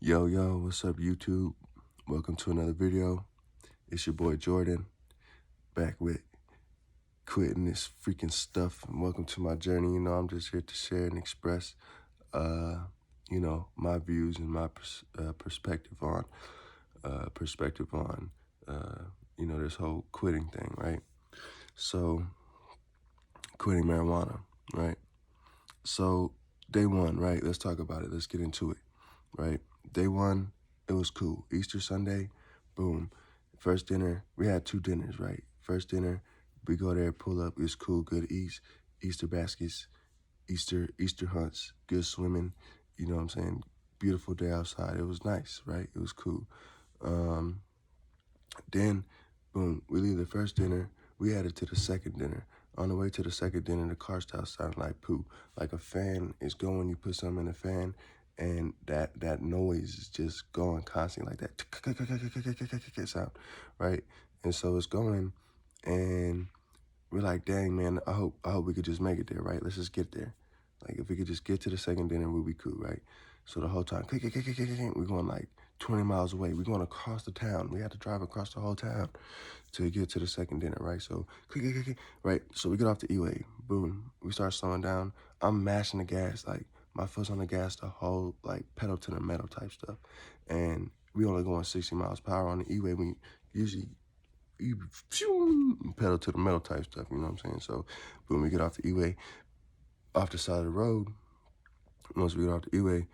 Yo, what's up, YouTube? Welcome to another video. It's your boy Jordan, back with quitting this freaking stuff. And welcome to my journey. I'm just here to share and express, my views and my perspective on, this whole quitting thing, right? So, quitting marijuana, right? So, day one, right? Let's talk about it. Let's get into it, right? Day one, it was cool. Easter Sunday, boom. First dinner, we had two dinners, right? First dinner, we go there, pull up, it's cool, good eats, Easter baskets, Easter hunts, good swimming, you know what I'm saying? Beautiful day outside. It was nice, right? It was cool. Um, then, boom, we leave the first dinner, we headed to the second dinner. On the way to the second dinner, the car starts sounding like poo. Like a fan is going, you put something in the fan, and that noise is just going constantly, like that sound, right? And so it's going, and we're like, dang, man, I hope we could just make it there, right? Let's just get there. Like, if we could just get to the second dinner, we'll be cool, right? So the whole time, we're going like 20 miles away. We're going across the town. We had to drive across the whole town to get to the second dinner, right? So, right? So we get off the E-way. Boom. We start slowing down. I'm mashing the gas. Like, my foot's on the gas, the whole, like, pedal to the metal type stuff. And we only going 60 miles per hour on the E-way. We usually you pedal to the metal type stuff, you know what I'm saying? So when we get off the E-way, off the side of the road, once we get off the E-way,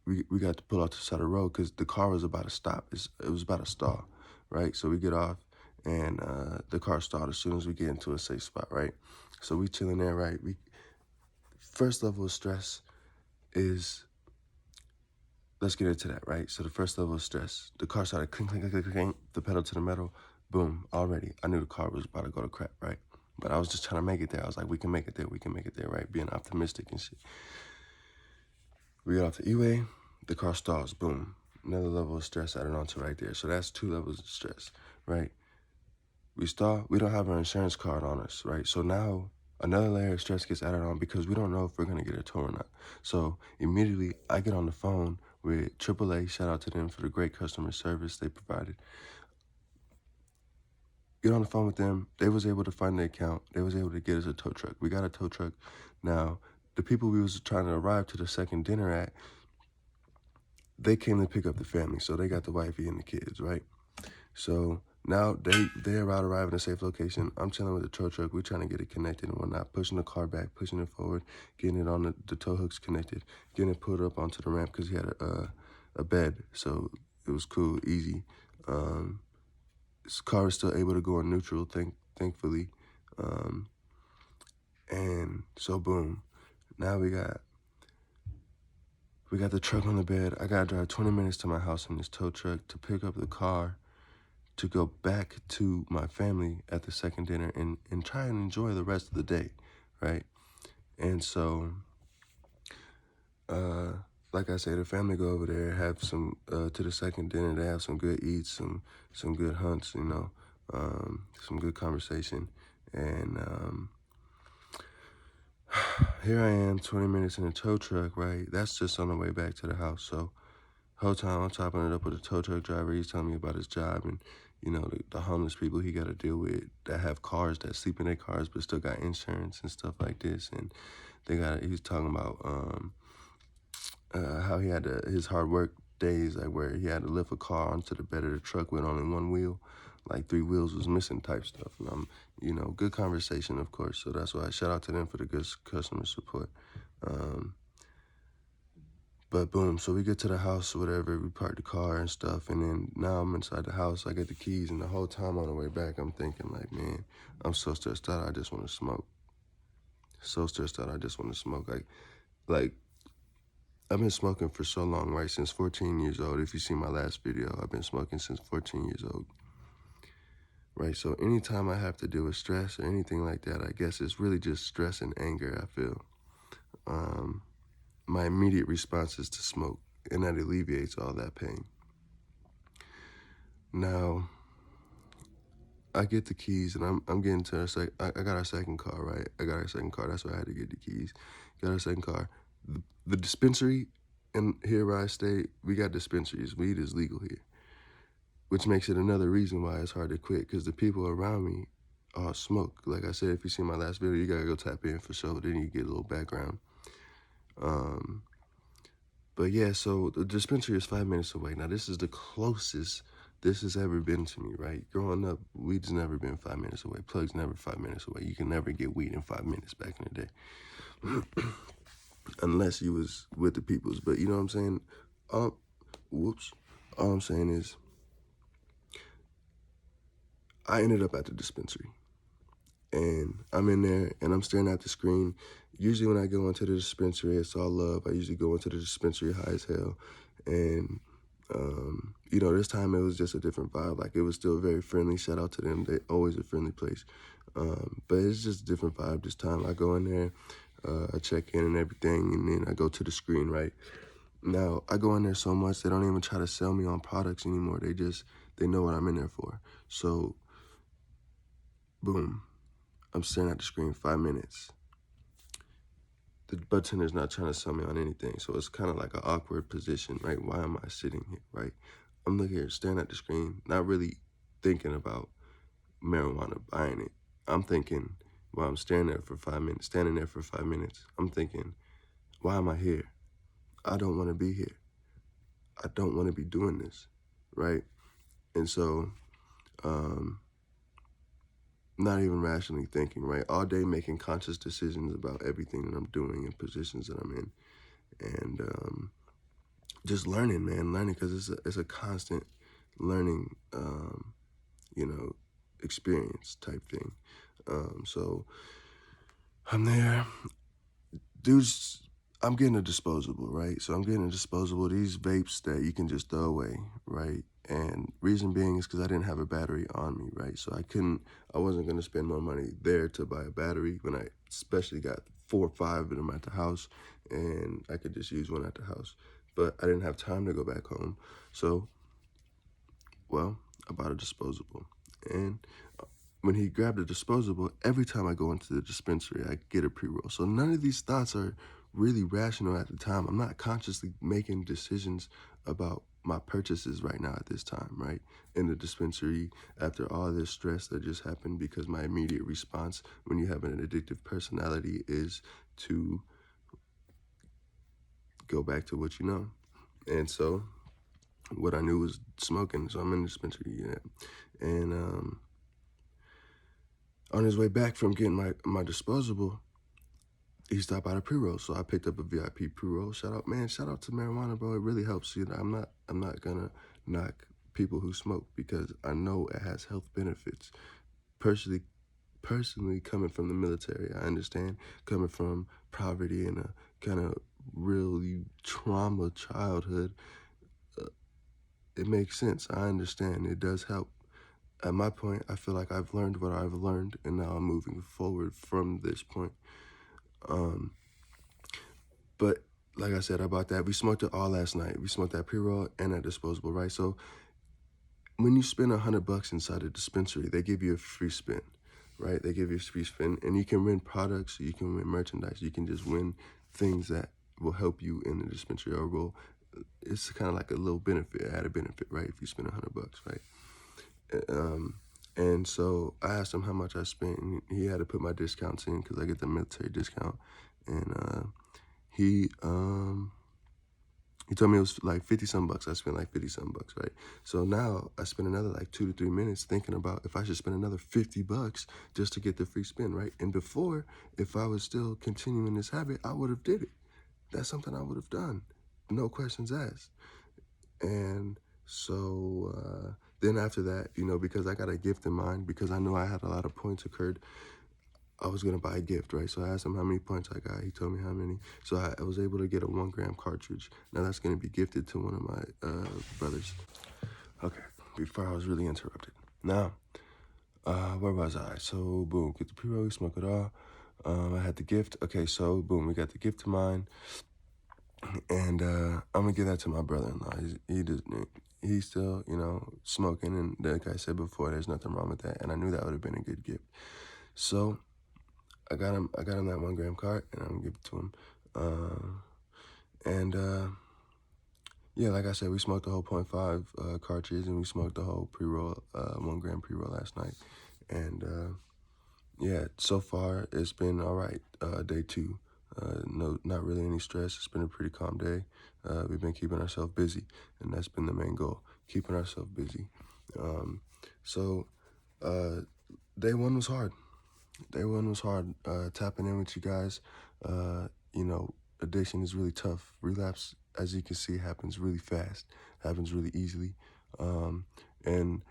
we got to pull off the side of the road because the car was about to stop. It was about to stall, right? So we get off, and the car stalled as soon as we get into a safe spot, right? So we chilling there, right? First level of stress is, let's get into that, right? So the first level of stress, the car started clink, clink, clink, clink, clink, the pedal to the metal, boom, already. I knew the car was about to go to crap, right? But I was just trying to make it there. I was like, we can make it there, right? Being optimistic and shit. We got off the E-way, the car stalls, boom. Another level of stress added on to right there. So that's two levels of stress, right? We stall, we don't have our insurance card on us, right? So now another layer of stress gets added on because we don't know if we're gonna get a tow or not. So immediately I get on the phone with AAA, shout out to them for the great customer service they provided. Get on the phone with them, they was able to find the account, they was able to get us a tow truck. We got a tow truck. Now, the people we was trying to arrive to the second dinner at, they came to pick up the family, so they got the wifey and the kids, right? So now they arrive in a safe location. I'm chilling with the tow truck. We're trying to get it connected and whatnot, pushing the car back, pushing it forward, getting it on the tow hooks connected, getting it put up onto the ramp because he had a bed, so it was cool, easy. This car is still able to go in neutral, thankfully. And so boom, now we got the truck on the bed. I gotta drive 20 minutes to my house in this tow truck to pick up the car, to go back to my family at the second dinner and try and enjoy the rest of the day, right? And so, like I say, the family go over there, have some, to the second dinner, they have some good eats, some good hunts, some good conversation. And here I am, 20 minutes in a tow truck, right? That's just on the way back to the house. So whole time I'm chopping it up with a tow truck driver. He's telling me about his job and, the homeless people he got to deal with that have cars, that sleep in their cars but still got insurance and stuff like this. And he's talking about how he had his hard work days, like where he had to lift a car onto the bed of the truck with only one wheel, like 3 wheels was missing type stuff. And good conversation, of course. So that's why I shout out to them for the good customer support. But boom, so we get to the house or whatever, we park the car and stuff, and then now I'm inside the house, I get the keys, and the whole time on the way back, I'm thinking like, man, I'm so stressed out, I just want to smoke. So stressed out, I just want to smoke. Like, I've been smoking for so long, right, since 14 years old. If you see my last video, I've been smoking since 14 years old. Right, so anytime I have to deal with stress or anything like that, I guess it's really just stress and anger, I feel. My immediate response is to smoke, and that alleviates all that pain. Now, I get the keys, and I'm getting to I got our second car, right? I got our second car. That's why I had to get the keys. Got our second car. The dispensary And here where I stay, we got dispensaries. Weed is legal here, which makes it another reason why it's hard to quit, because the people around me all smoke. Like I said, if you see my last video, you gotta go tap in for sure. Then you get a little background. Um, but yeah, so the dispensary is 5 minutes away. Now, this is the closest this has ever been to me, right? Growing up, weed's never been 5 minutes away. Plug's never 5 minutes away. You can never get weed in 5 minutes back in the day. Unless you was with the peoples. But you know what I'm saying? Whoops. All I'm saying is I ended up at the dispensary. And I'm in there and I'm staring at the screen. Usually when I go into the dispensary, it's all love. I usually go into the dispensary high as hell. And, you know, this time it was just a different vibe. Like, it was still very friendly. Shout out to them. They always a friendly place. But it's just a different vibe this time. I go in there, I check in and everything, and then I go to the screen, right? Now, I go in there so much, they don't even try to sell me on products anymore. They know what I'm in there for. So, boom. I'm staring at the screen 5 minutes. The bartender's not trying to sell me on anything, so it's kind of like an awkward position, right? Why am I sitting here, right? I'm looking here, staring at the screen, not really thinking about marijuana, buying it. I'm thinking, while I'm standing there for 5 minutes, I'm thinking, why am I here? I don't want to be here. I don't want to be doing this, right? And so, not even rationally thinking, right? All day making conscious decisions about everything that I'm doing and positions that I'm in. And just learning, man, learning, because it's a constant learning, you know, experience type thing. So I'm there. Dudes, I'm getting a disposable, right? So I'm getting a disposable, these vapes that you can just throw away, right? And reason being is because I didn't have a battery on me, right? So I wasn't going to spend more money there to buy a battery when I especially got 4 or 5 of them at the house, and I could just use one at the house. But I didn't have time to go back home. So, well, I bought a disposable. And when he grabbed a disposable, every time I go into the dispensary, I get a pre-roll. So none of these thoughts are really rational at the time. I'm not consciously making decisions about my purchases right now at this time, right? In the dispensary, after all this stress that just happened, because my immediate response when you have an addictive personality is to go back to what you know. And so what I knew was smoking. So I'm in the dispensary, yeah. And on his way back from getting my disposable, he stopped by the pre-roll. So I picked up a VIP pre-roll. Shout out to marijuana, bro. It really helps. You know, I'm not gonna knock people who smoke, because I know it has health benefits. Personally coming from the military, I understand. Coming from poverty and a kind of really trauma childhood, it makes sense. I understand. It does help. At my point, I feel like I've learned what I've learned, and now I'm moving forward from this point. But like I said, I bought that. We smoked it all last night. We smoked that pre-roll and that disposable, right? So when you spend $100 inside a dispensary, they give you a free spin, right? They give you a free spin, and you can win products, you can win merchandise, you can just win things that will help you in the dispensary, or it's kind of like a little benefit, added benefit, right? If you spend $100, right? And so I asked him how much I spent, and he had to put my discounts in because I get the military discount. And he told me it was like 50 some bucks. I spent like 50 some bucks, right? So now I spend another like 2 to 3 minutes thinking about if I should spend another 50 bucks just to get the free spin, right? And before, if I was still continuing this habit, I would have did it. That's something I would have done, no questions asked. And so then after that, you know, because I got a gift in mind, because I knew I had a lot of points occurred, I was going to buy a gift, right? So I asked him how many points I got. He told me how many. So I was able to get a 1 gram cartridge. Now that's going to be gifted to one of my brothers. Okay, before I was really interrupted. Now, where was I? So, boom, get the pre-roll, smoke it all. I had the gift. Okay, so, boom, we got the gift of mine. And I'm going to give that to my brother-in-law. He's still, you know, smoking. And like I said before, there's nothing wrong with that. And I knew that would have been a good gift. So I got him that 1 gram cart, and I'm gonna give it to him. And Yeah, like I said, we smoked the whole .5 cartridge, and we smoked the whole pre-roll, 1 gram pre-roll last night. And yeah, so far it's been all right. Day two, no, not really any stress. It's been a pretty calm day. We've been keeping ourselves busy, and that's been the main goal, keeping ourselves busy. Um, so uh, day one was hard. Day one was hard. Tapping in with you guys. You know, addiction is really tough. Relapse, as you can see, happens really fast, happens really easily. Um, and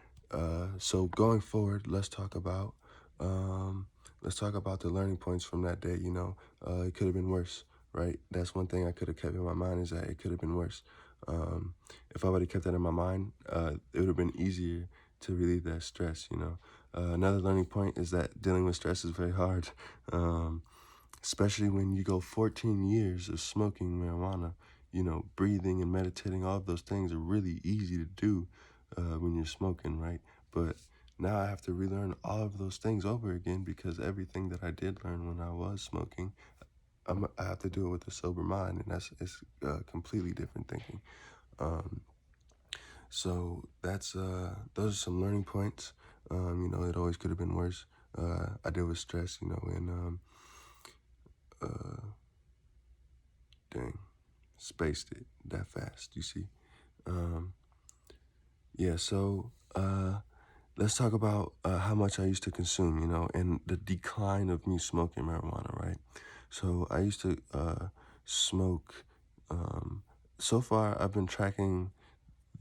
so going forward, um, let's talk about the learning points from that day. You know, it could have been worse, right? That's one thing I could have kept in my mind, is that it could have been worse. Um, if I would have kept that in my mind, it would have been easier to relieve that stress, you know. Another learning point is that dealing with stress is very hard, um, especially when you go 14 years of smoking marijuana. You know, breathing and meditating, all of those things are really easy to do when you're smoking, right? But now I have to relearn all of those things over again, because everything that I did learn when I was smoking, I have to do it with a sober mind, and it's completely different thinking. Um, so that's those are some learning points. You know, it always could have been worse. I deal with stress, you know, and uh, dang, spaced it that fast. You see, um, yeah. So let's talk about how much I used to consume, you know, and the decline of me smoking marijuana, right? So I used to smoke. Um, so far, I've been tracking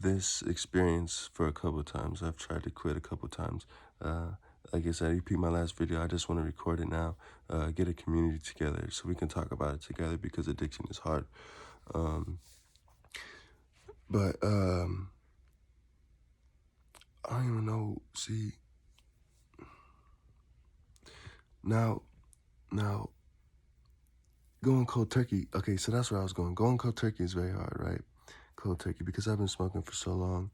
this experience for a couple of times. I've tried to quit a couple of times. Uh, like I said, repeat my last video. I just want to record it now, get a community together so we can talk about it together, because addiction is hard. Um, but I don't even know. See, now, now going cold turkey. Okay, so that's where I was going. Going cold turkey is very hard, right? Cold turkey, because I've been smoking for so long.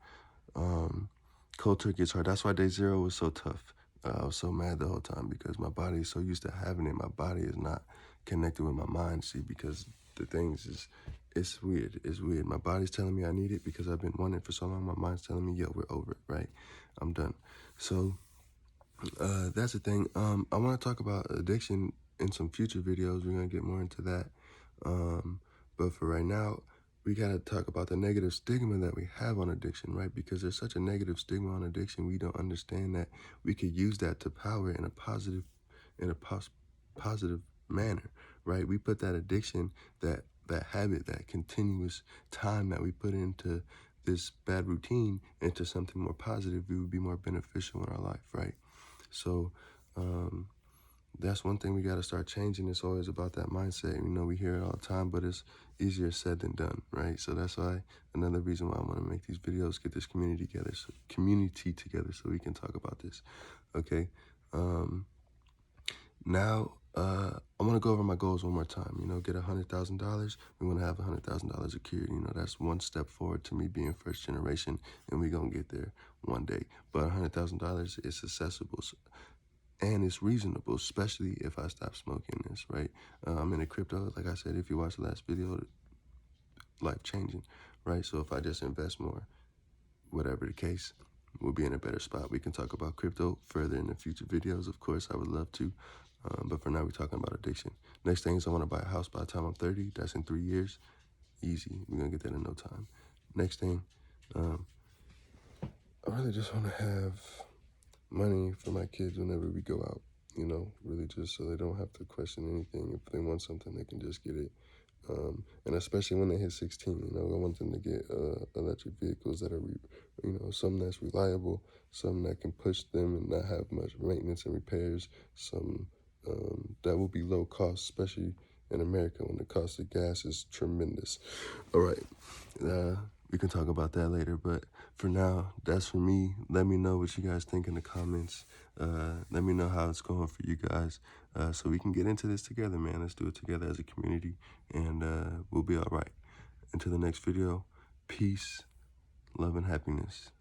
Um, Cold turkey is hard. That's why day zero was so tough. I was so mad the whole time, because my body is so used to having it. My body is not connected with my mind, see, because the things is, it's weird. It's weird. My body's telling me I need it because I've been wanting it for so long. My mind's telling me, yo, we're over it, right? I'm done. So that's the thing. I want to talk about addiction in some future videos. We're going to get more into that. But for right now, we got to talk about the negative stigma that we have on addiction, right? Because there's such a negative stigma on addiction. We don't understand that we could use that to power in a positive manner, right? We put that addiction, that habit, that continuous time that we put into this bad routine into something more positive. We would be more beneficial in our life, right? So um, that's one thing we got to start changing. It's always about that mindset. You know, we hear it all the time, but it's easier said than done, right? So that's why, another reason why I want to make these videos, get this community together, so we can talk about this. Okay. Now, I want to go over my goals one more time. You know, get $100,000. We want to have $100,000 secured. You know, that's one step forward to me being first generation, and we gonna get there one day. But $100,000 is accessible, and it's reasonable, especially if I stop smoking this, right? I'm in the crypto, like I said, if you watched the last video, life changing, right? So if I just invest more, whatever the case, we'll be in a better spot. We can talk about crypto further in the future videos. Of course, I would love to. But for now, we're talking about addiction. Next thing is I want to buy a house by the time I'm 30. That's in 3 years. Easy. We're going to get that in no time. Next thing, um, I really just want to have money for my kids whenever we go out, you know, really just so they don't have to question anything. If they want something, they can just get it. And especially when they hit 16, you know, I want them to get electric vehicles that are, you know, some that's reliable, some that can push them and not have much maintenance and repairs, some that will be low cost, especially in America when the cost of gas is tremendous. All right, we can talk about that later, but for now, that's for me. Let me know what you guys think in the comments. Let me know how it's going for you guys, so we can get into this together, man. Let's do it together as a community, and we'll be all right. Until the next video, peace, love, and happiness.